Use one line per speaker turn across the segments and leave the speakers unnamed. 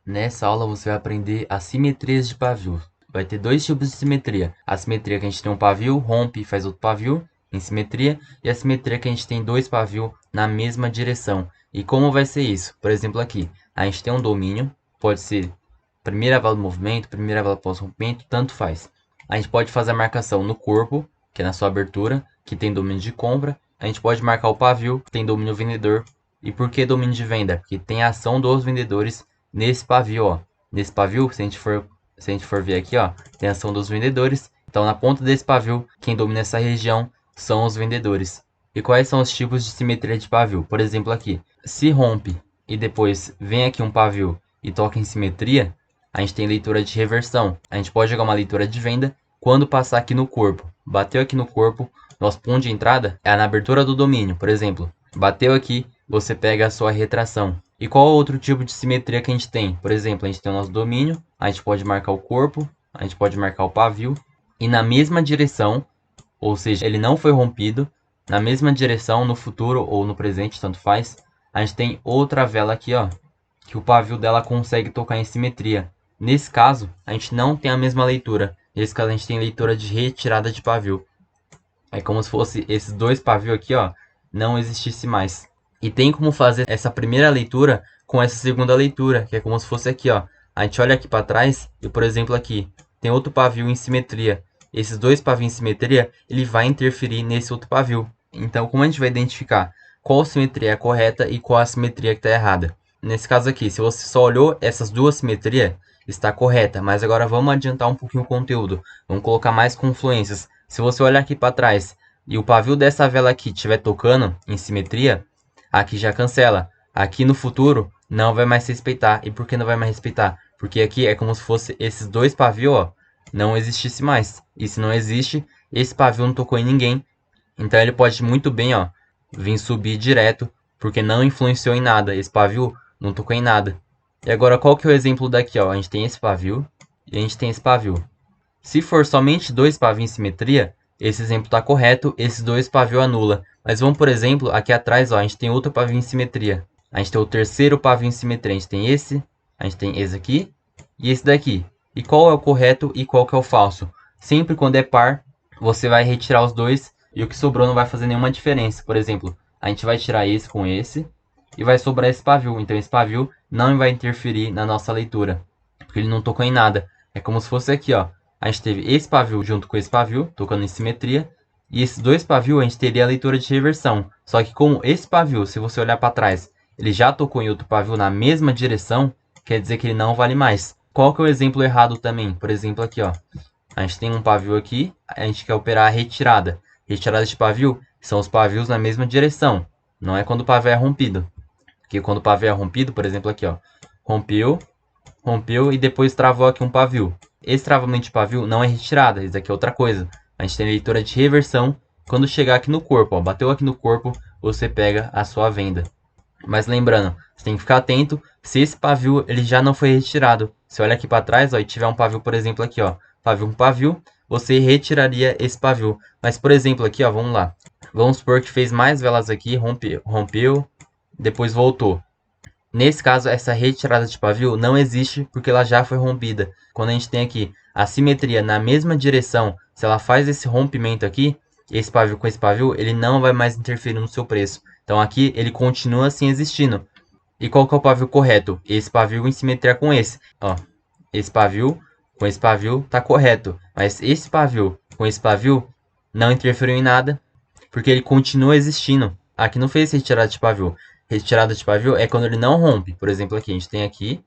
Nessa aula você vai aprender as simetrias de pavio. Vai ter dois tipos de simetria. A simetria que a gente tem um pavio, rompe e faz outro pavio em simetria. E a simetria que a gente tem dois pavios na mesma direção. E como vai ser isso? Por exemplo aqui, a gente tem um domínio, pode ser primeira vela do movimento, primeira vela pós-rompimento, tanto faz. A gente pode fazer a marcação no corpo, que é na sua abertura, que tem domínio de compra. A gente pode marcar o pavio, que tem domínio vendedor. E por que domínio de venda? Porque tem a ação dos vendedores nesse pavio, ó. Nesse pavio, se a gente for ver aqui, ó, tem a ação dos vendedores. Então, na ponta desse pavio, quem domina essa região são os vendedores. E quais são os tipos de simetria de pavio? Por exemplo, aqui, se rompe e depois vem aqui um pavio e toca em simetria, a gente tem leitura de reversão. A gente pode jogar uma leitura de venda quando passar aqui no corpo. Bateu aqui no corpo, nosso ponto de entrada é na abertura do domínio. Por exemplo, bateu aqui, você pega a sua retração. E qual outro tipo de simetria que a gente tem? Por exemplo, a gente tem o nosso domínio, a gente pode marcar o corpo, a gente pode marcar o pavio, e na mesma direção, ou seja, ele não foi rompido, na mesma direção, no futuro ou no presente, tanto faz, a gente tem outra vela aqui, ó, que o pavio dela consegue tocar em simetria. Nesse caso, a gente não tem a mesma leitura. Nesse caso, a gente tem leitura de retirada de pavio. É como se fosse esses dois pavios aqui, ó, não existisse mais. E tem como fazer essa primeira leitura com essa segunda leitura, que é como se fosse aqui, ó. A gente olha aqui para trás e, por exemplo, aqui tem outro pavio em simetria. Esses dois pavios em simetria, ele vai interferir nesse outro pavio. Então, como a gente vai identificar qual simetria é correta e qual a simetria que está errada? Nesse caso aqui, se você só olhou essas duas simetrias, está correta. Mas agora vamos adiantar um pouquinho o conteúdo. Vamos colocar mais confluências. Se você olhar aqui para trás e o pavio dessa vela aqui estiver tocando em simetria, aqui já cancela. Aqui no futuro não vai mais respeitar. E por que não vai mais respeitar? Porque aqui é como se fosse esses dois pavios, ó, não existisse mais. E se não existe, esse pavio não tocou em ninguém. Então ele pode muito bem, ó, vir subir direto, porque não influenciou em nada. Esse pavio não tocou em nada. E agora qual que é o exemplo daqui, ó? A gente tem esse pavio e a gente tem esse pavio. Se for somente dois pavios em simetria, esse exemplo está correto, esses dois pavios anula. Mas vamos, por exemplo, aqui atrás, ó, a gente tem outro pavio em simetria. A gente tem o terceiro pavio em simetria. A gente tem esse aqui e esse daqui. E qual é o correto e qual que é o falso? Sempre quando é par, você vai retirar os dois e o que sobrou não vai fazer nenhuma diferença. Por exemplo, a gente vai tirar esse com esse e vai sobrar esse pavio. Então esse pavio não vai interferir na nossa leitura, porque ele não tocou em nada. É como se fosse aqui, ó. A gente teve esse pavio junto com esse pavio, tocando em simetria. E esses dois pavios a gente teria a leitura de reversão. Só que como esse pavio, se você olhar para trás, ele já tocou em outro pavio na mesma direção, quer dizer que ele não vale mais. Qual que é o exemplo errado também? Por exemplo aqui, ó. A gente tem um pavio aqui, a gente quer operar a retirada. Retirada de pavio são os pavios na mesma direção. Não é quando o pavio é rompido. Porque quando o pavio é rompido, por exemplo aqui, ó. Rompeu e depois travou aqui um pavio. Esse travamento de pavio não é retirada, isso aqui é outra coisa. A gente tem leitura de reversão. Quando chegar aqui no corpo, ó, bateu aqui no corpo, você pega a sua venda. Mas lembrando, você tem que ficar atento se esse pavio ele já não foi retirado. Se olha aqui para trás, ó, e tiver um pavio, por exemplo, aqui, ó, pavio com pavio, você retiraria esse pavio. Mas, por exemplo, aqui, ó, vamos lá. Vamos supor que fez mais velas aqui, rompeu, depois voltou. Nesse caso, essa retirada de pavio não existe porque ela já foi rompida. Quando a gente tem aqui a simetria na mesma direção, se ela faz esse rompimento aqui, esse pavio com esse pavio, ele não vai mais interferir no seu preço. Então aqui ele continua assim existindo. E qual que é o pavio correto? Esse pavio em simetria com esse. Ó, esse pavio com esse pavio tá correto. Mas esse pavio com esse pavio não interferiu em nada, porque ele continua existindo. Aqui não fez retirada de pavio. Retirada de pavio é quando ele não rompe. Por exemplo, aqui a gente tem aqui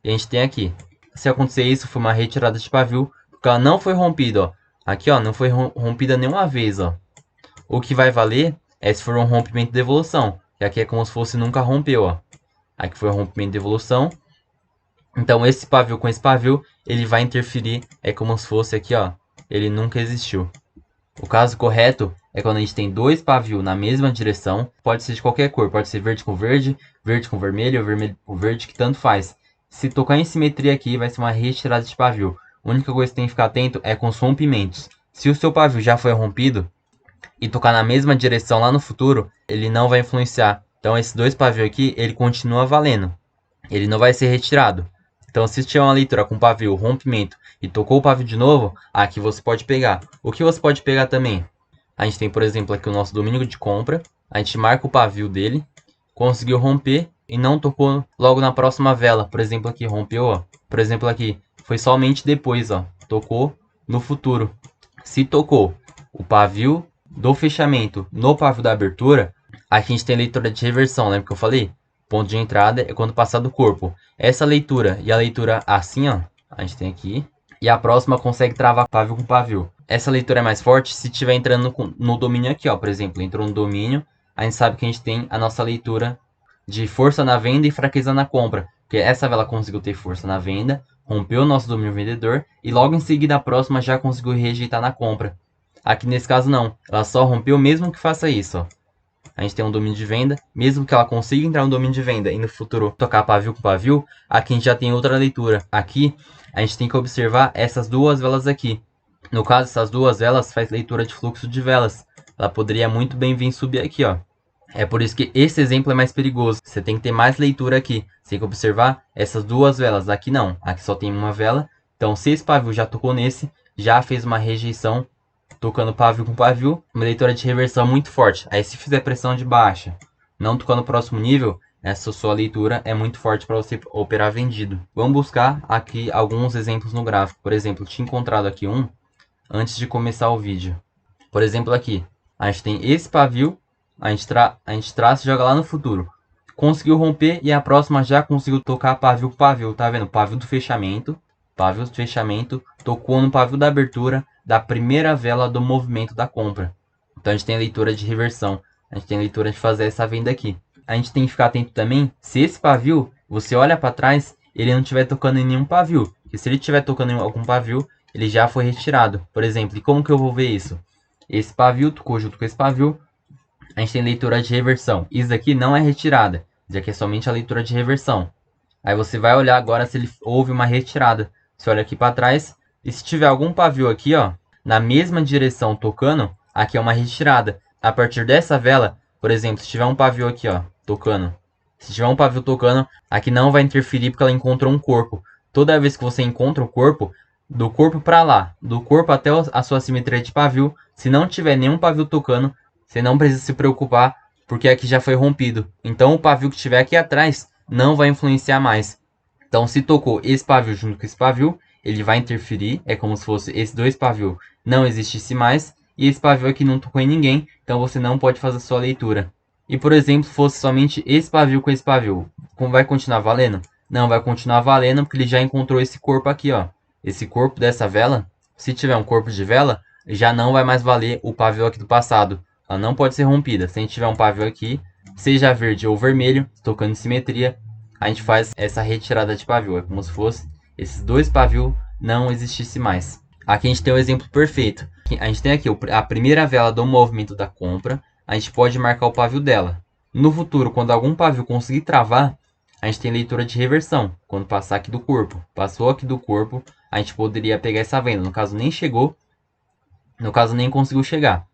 e a gente tem aqui. Se acontecer isso, foi uma retirada de pavio, porque ela não foi rompida, ó. Aqui, ó, não foi rompida nenhuma vez, ó. O que vai valer é se for um rompimento de evolução, que aqui é como se fosse nunca rompeu, ó. Aqui foi um rompimento de evolução. Então esse pavio com esse pavio, ele vai interferir, é como se fosse aqui, ó, ele nunca existiu. O caso correto é quando a gente tem dois pavios na mesma direção, pode ser de qualquer cor, pode ser verde com vermelho ou vermelho com verde, que tanto faz. Se tocar em simetria aqui, vai ser uma retirada de pavio. A única coisa que tem que ficar atento é com os rompimentos. Se o seu pavio já foi rompido e tocar na mesma direção lá no futuro, ele não vai influenciar. Então esses dois pavios aqui, ele continua valendo. ele não vai ser retirado. Então, se tiver uma leitura com pavio, rompimento e tocou o pavio de novo, aqui você pode pegar. O que você pode pegar também? A gente tem, por exemplo, aqui o nosso domínio de compra. A gente marca o pavio dele, conseguiu romper e não tocou logo na próxima vela. Por exemplo, aqui rompeu, ó. Por exemplo, aqui foi somente depois, ó. Tocou no futuro. Se tocou o pavio do fechamento no pavio da abertura, aqui a gente tem leitura de reversão, lembra que eu falei? Ponto de entrada é quando passar do corpo. Essa leitura e a leitura assim, ó, a gente tem aqui. E a próxima consegue travar pavio com pavio. Essa leitura é mais forte se estiver entrando no domínio aqui, ó. Por exemplo, entrou no domínio, a gente sabe que a gente tem a nossa leitura de força na venda e fraqueza na compra. Porque essa vela conseguiu ter força na venda, rompeu o nosso domínio vendedor e logo em seguida a próxima já conseguiu rejeitar na compra. Aqui nesse caso não, ela só rompeu mesmo que faça isso, ó. A gente tem um domínio de venda, mesmo que ela consiga entrar no domínio de venda e no futuro tocar pavio com pavio, aqui a gente já tem outra leitura. Aqui a gente tem que observar essas duas velas aqui. No caso, essas duas velas faz leitura de fluxo de velas. Ela poderia muito bem vir subir aqui, ó. É por isso que esse exemplo é mais perigoso. Você tem que ter mais leitura aqui. Você tem que observar essas duas velas. Aqui não. Aqui só tem uma vela. Então, se esse pavio já tocou nesse, já fez uma rejeição tocando pavio com pavio, uma leitura de reversão muito forte. Aí se fizer pressão de baixa, não tocando no próximo nível, essa sua leitura é muito forte para você operar vendido. Vamos buscar aqui alguns exemplos no gráfico. Por exemplo, tinha encontrado aqui um antes de começar o vídeo. Por exemplo, aqui, a gente tem esse pavio, a gente traça e joga lá no futuro. Conseguiu romper e a próxima já conseguiu tocar pavio com pavio. Tá vendo? Pavio do fechamento, tocou no pavio da abertura da primeira vela do movimento da compra. Então a gente tem a leitura de reversão. A gente tem a leitura de fazer essa venda aqui. A gente tem que ficar atento também, se esse pavio, você olha para trás, ele não estiver tocando em nenhum pavio. Porque se ele estiver tocando em algum pavio, ele já foi retirado. Por exemplo, e como que eu vou ver isso? Esse pavio tocou junto com esse pavio, a gente tem leitura de reversão. Isso aqui não é retirada, isso aqui é somente a leitura de reversão. Aí você vai olhar agora se ele houve uma retirada. Você olha aqui para trás, e se tiver algum pavio aqui, ó, na mesma direção tocando, aqui é uma retirada. A partir dessa vela, por exemplo, se tiver um pavio aqui, ó, tocando. Se tiver um pavio tocando, aqui não vai interferir porque ela encontrou um corpo. Toda vez que você encontra o corpo, do corpo para lá, do corpo até a sua simetria de pavio, se não tiver nenhum pavio tocando, você não precisa se preocupar, porque aqui já foi rompido. Então o pavio que estiver aqui atrás não vai influenciar mais. Então se tocou esse pavio junto com esse pavio, ele vai interferir, é como se fosse esses dois pavios não existisse mais, e esse pavio aqui não tocou em ninguém, então você não pode fazer a sua leitura. E por exemplo, fosse somente esse pavio com esse pavio, vai continuar valendo? Não vai continuar valendo, porque ele já encontrou esse corpo aqui, ó. Esse corpo dessa vela, se tiver um corpo de vela, já não vai mais valer o pavio aqui do passado. Ela não pode ser rompida. Se a gente tiver um pavio aqui, seja verde ou vermelho, tocando em simetria, a gente faz essa retirada de pavio. É como se fosse esses dois pavios não existissem mais. Aqui a gente tem o exemplo perfeito. A gente tem aqui a primeira vela do movimento da compra. A gente pode marcar o pavio dela. No futuro, quando algum pavio conseguir travar, a gente tem leitura de reversão. Quando passar aqui do corpo. Passou aqui do corpo, a gente poderia pegar essa venda. No caso, nem chegou. No caso, nem conseguiu chegar.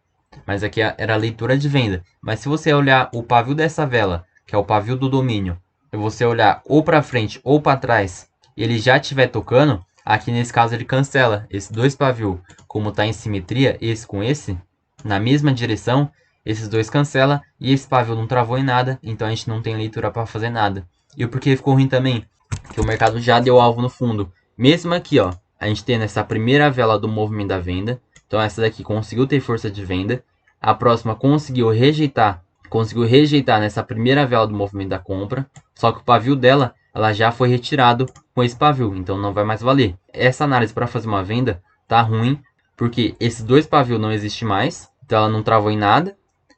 Mas aqui era a leitura de venda. Mas se você olhar o pavio dessa vela, que é o pavio do domínio, e você olhar ou para frente ou para trás, e ele já estiver tocando, aqui nesse caso ele cancela. Esses dois pavios, como está em simetria, esse com esse, na mesma direção, esses dois cancela, e esse pavio não travou em nada, então a gente não tem leitura para fazer nada. E o porquê ficou ruim também? Que o mercado já deu alvo no fundo. Mesmo aqui, ó, a gente tem essa primeira vela do movimento da venda. Então essa daqui conseguiu ter força de venda. A próxima conseguiu rejeitar nessa primeira vela do movimento da compra. Só que o pavio dela, ela já foi retirado com esse pavio, então não vai mais valer. Essa análise para fazer uma venda tá ruim, porque esses dois pavios não existem mais, então ela não travou em nada.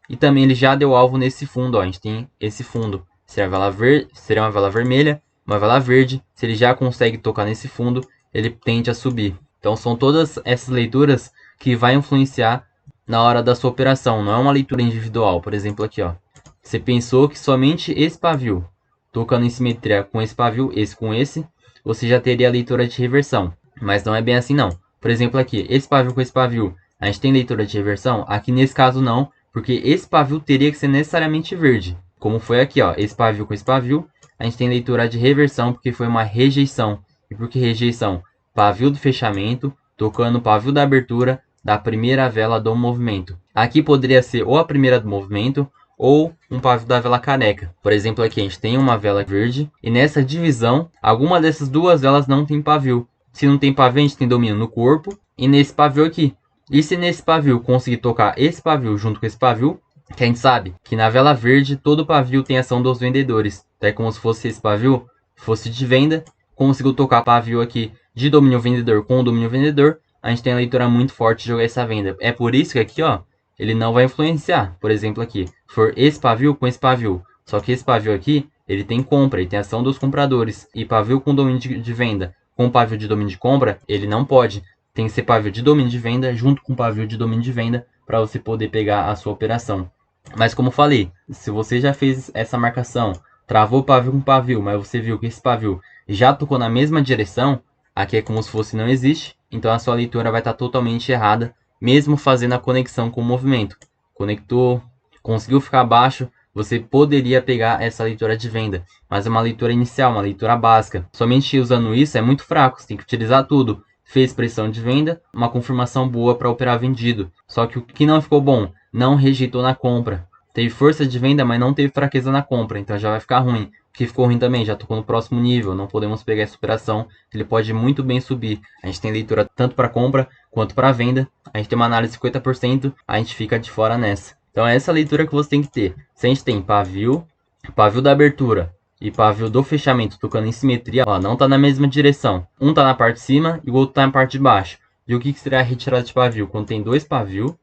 E também ele já deu alvo nesse fundo, ó, a gente tem esse fundo. Seria uma vela vermelha, uma vela verde. Se ele já consegue tocar nesse fundo, ele tende a subir. Então são todas essas leituras que vai influenciar na hora da sua operação. Não é uma leitura individual. Por exemplo aqui, ó. Você pensou que somente esse pavio, tocando em simetria com esse pavio, esse com esse, você já teria a leitura de reversão. Mas não é bem assim não. Por exemplo aqui, esse pavio com esse pavio, a gente tem leitura de reversão? Aqui nesse caso não, porque esse pavio teria que ser necessariamente verde. Como foi aqui, ó, esse pavio com esse pavio, a gente tem leitura de reversão porque foi uma rejeição. E por que rejeição? Pavio do fechamento, tocando o pavio da abertura da primeira vela do movimento. Aqui poderia ser ou a primeira do movimento, ou um pavio da vela careca. Por exemplo, aqui a gente tem uma vela verde, e nessa divisão, alguma dessas duas velas não tem pavio. Se não tem pavio, a gente tem domínio no corpo, e nesse pavio aqui. E se nesse pavio conseguir tocar esse pavio junto com esse pavio, que a gente sabe que na vela verde todo pavio tem ação dos vendedores. Então é como se fosse esse pavio, fosse de venda, conseguiu tocar pavio aqui de domínio vendedor com o domínio vendedor, a gente tem a leitura muito forte de jogar essa venda. É por isso que aqui, ó, ele não vai influenciar. Por exemplo aqui, for esse pavio com esse pavio. Só que esse pavio aqui, ele tem compra, ele tem ação dos compradores. E pavio com domínio de venda com pavio de domínio de compra, ele não pode. Tem que ser pavio de domínio de venda junto com pavio de domínio de venda para você poder pegar a sua operação. Mas como falei, se você já fez essa marcação, travou pavio com pavio, mas você viu que esse pavio já tocou na mesma direção, aqui é como se fosse não existe, então a sua leitura vai estar totalmente errada, mesmo fazendo a conexão com o movimento. Conectou, conseguiu ficar abaixo, você poderia pegar essa leitura de venda, mas é uma leitura inicial, uma leitura básica. Somente usando isso é muito fraco, você tem que utilizar tudo. Fez pressão de venda, uma confirmação boa para operar vendido. Só que o que não ficou bom, não rejeitou na compra. Teve força de venda, mas não teve fraqueza na compra, então já vai ficar ruim. O que ficou ruim também, já tocou no próximo nível, não podemos pegar essa operação, ele pode muito bem subir. A gente tem leitura tanto para compra quanto para venda, a gente tem uma análise de 50%, a gente fica de fora nessa. Então é essa leitura que você tem que ter. Se a gente tem pavio, pavio da abertura e pavio do fechamento tocando em simetria, ó, não tá na mesma direção. Um tá na parte de cima e o outro tá na parte de baixo. E o que seria a retirada de pavio? Quando tem dois pavios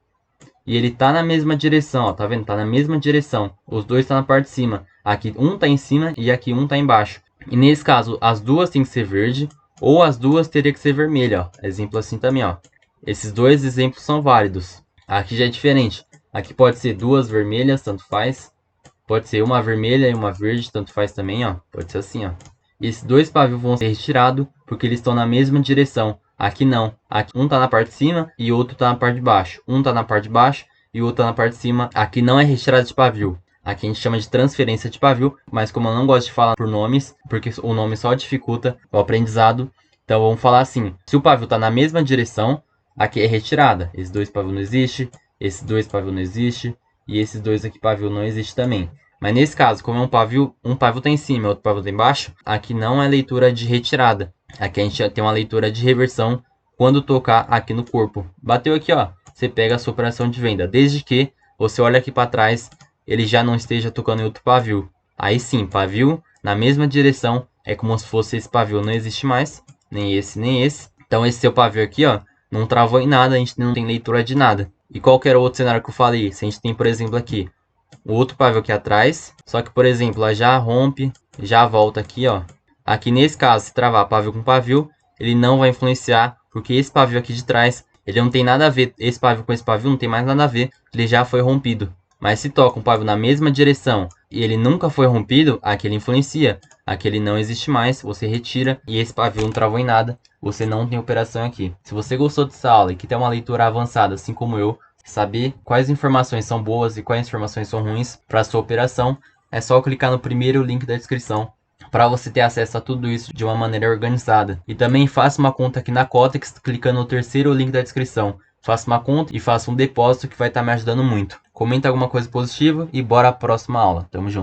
e ele tá na mesma direção, ó, tá vendo? Tá na mesma direção. Os dois tá na parte de cima. Aqui um tá em cima e aqui um tá embaixo. E nesse caso, as duas tem que ser verde ou as duas teria que ser vermelha, ó. Exemplo assim também, ó. Esses dois exemplos são válidos. Aqui já é diferente. Aqui pode ser duas vermelhas, tanto faz. Pode ser uma vermelha e uma verde, tanto faz também, ó. Pode ser assim, ó. E esses dois pavios vão ser retirados porque eles estão na mesma direção. Aqui não. Aqui um tá na parte de cima e outro tá na parte de baixo. Um tá na parte de baixo e o outro tá na parte de cima. Aqui não é retirada de pavio. Aqui a gente chama de transferência de pavio, mas como eu não gosto de falar por nomes, porque o nome só dificulta o aprendizado, então vamos falar assim. Se o pavio tá na mesma direção, aqui é retirada. Esses dois pavios não existem, esses dois pavios não existem, e esses dois aqui pavio não existe também. Mas nesse caso, como é um pavio tá em cima e outro pavio tá embaixo, aqui não é leitura de retirada. Aqui a gente tem uma leitura de reversão quando tocar aqui no corpo. Bateu aqui, ó, você pega a sua operação de venda, desde que você olha aqui para trás, ele já não esteja tocando em outro pavio. Aí sim, pavio na mesma direção, é como se fosse esse pavio não existe mais, nem esse, nem esse. Então esse seu pavio aqui, ó, não travou em nada, a gente não tem leitura de nada. E qualquer outro cenário que eu falei, se a gente tem, por exemplo, aqui, o outro pavio aqui atrás, só que, por exemplo, ela já rompe, já volta aqui, ó. Aqui nesse caso, se travar pavio com pavio, ele não vai influenciar, porque esse pavio aqui de trás, ele não tem nada a ver, esse pavio com esse pavio não tem mais nada a ver, ele já foi rompido. Mas se toca um pavio na mesma direção e ele nunca foi rompido, aqui ele influencia. Aqui ele não existe mais, você retira e esse pavio não travou em nada, você não tem operação aqui. Se você gostou dessa aula e quer ter uma leitura avançada, assim como eu, saber quais informações são boas e quais informações são ruins para sua operação, é só clicar no primeiro link da descrição para você ter acesso a tudo isso de uma maneira organizada. E também faça uma conta aqui na Cotex clicando no terceiro link da descrição. Faça uma conta e faça um depósito que vai estar me ajudando muito. Comenta alguma coisa positiva e bora à próxima aula. Tamo junto.